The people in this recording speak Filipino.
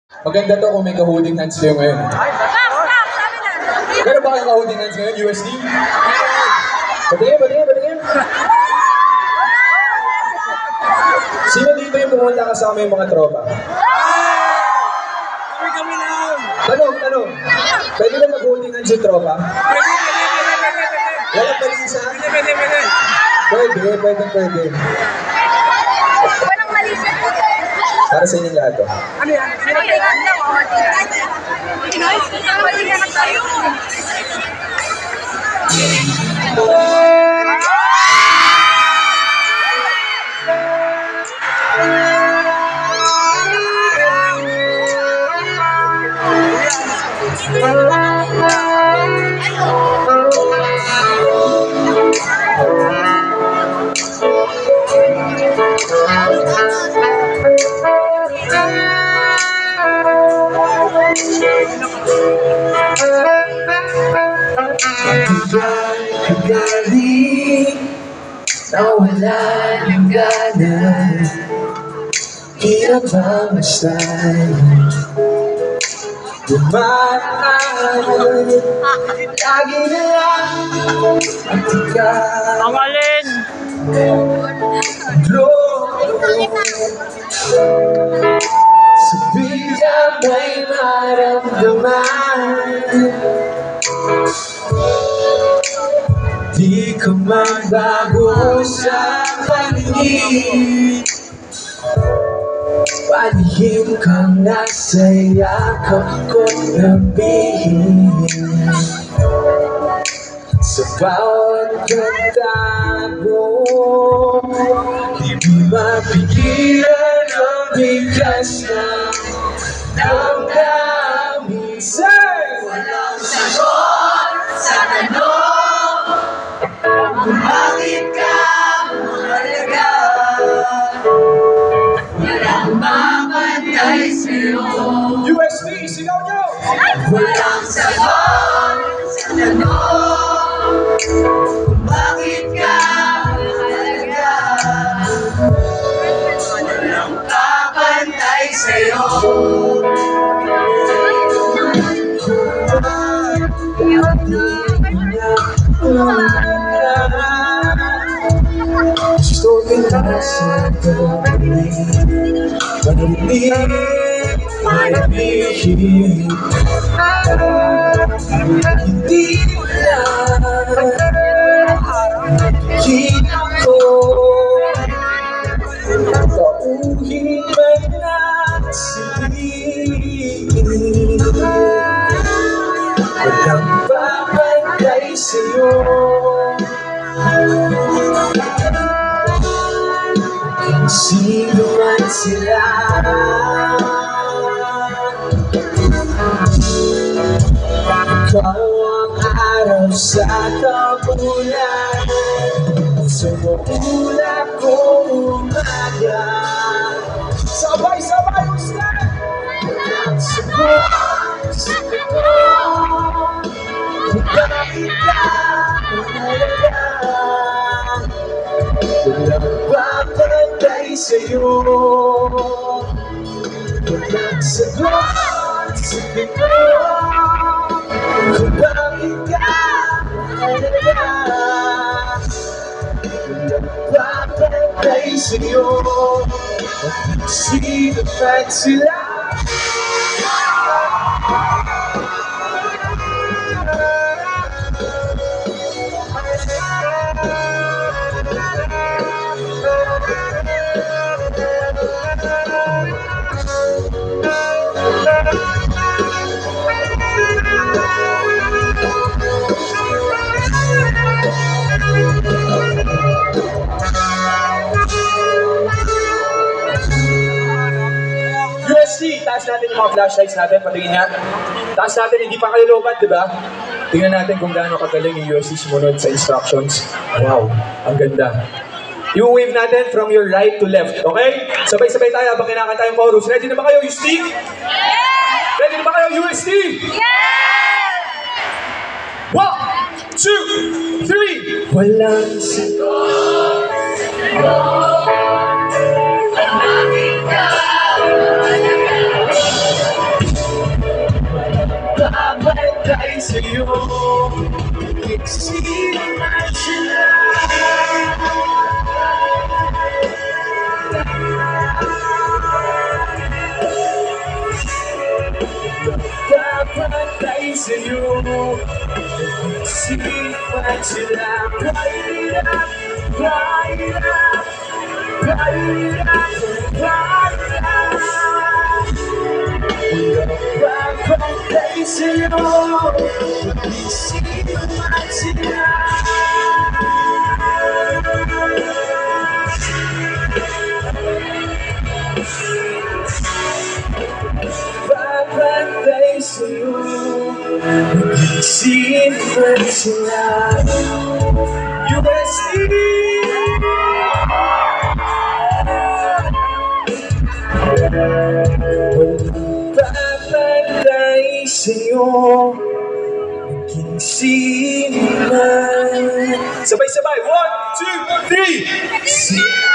Maganda to kung may ka-holding hands kayo ngayon. Meron ba kayong ka-holding hands ngayon, USD? Patingin. Sino dito yung pumunta kasama yung mga tropa? Kami lang! Tanong. Pwede ba mag-holding hands yung tropa? Walang balisa? Pwede. Walang malisa. Para sa inyong lahat to. Ano yan? Palingan lang, o. Palingan lang tayo. Nawala yung gana, hirap ang masay. Dumaan, lagi na lang ang ikaw. Ang alin! Sa bigla may maramdaman, di ko magbago sa paningin. Palihim kang nasa yakap ko nabihim. Sa bawat pagtago, di mapigilan ang bigkas na damdamin. Walang sagot sa tanong kung bakit ka mahalaga. Walang mamantay sa'yo. USD, sigaw nyo! Walang sagot sa tanong kung bakit ka mahalaga. Walang kapantay sa'yo. Gusto kita sa gabi, marinig, marabihim. Hindi mo lang nakikita ko. Pauhin man ang silid, walang babagay sa'yo. Sino man sila, ikaw ang araw sa kabulan, sa maulap kong umaga. Sabay-sabay yung step! Walang sagot sa tanong kung bakit ka mahalaga. Walang babagay sa'yo. Walang sagot sa tanong kung bakit ka mahalaga. Walang babagay sa'yo. Sino man sila. USD, taas natin yung mga flashlights natin, patingin nga. Taas natin, hindi pa kayo lobat, di ba? Tingnan natin kung gaano kagaling yung USD sumunod sa instructions. Wow, ang ganda. Yung wave natin from your right to left, okay? Sabay-sabay tayo habang kinakanta yung chorus. Ready na ba kayo, USD? Yeah! Ready na ba kayo, USD? Yeah! 1, 2, 3! Walang sagot. Bakit ka mahalaga? sa'yo. Nagsisimula sila. Papatay sa'yo. Nagsisimula sila. Bright up, bright up, bright up, bright up. Papatay sa'yo. Nagsisimula sila. Papatay sa'yo. Nagsisimula sila. UST! Papatay sa'yo. Naging simula. Sabay-sabay. 1, 2, 3.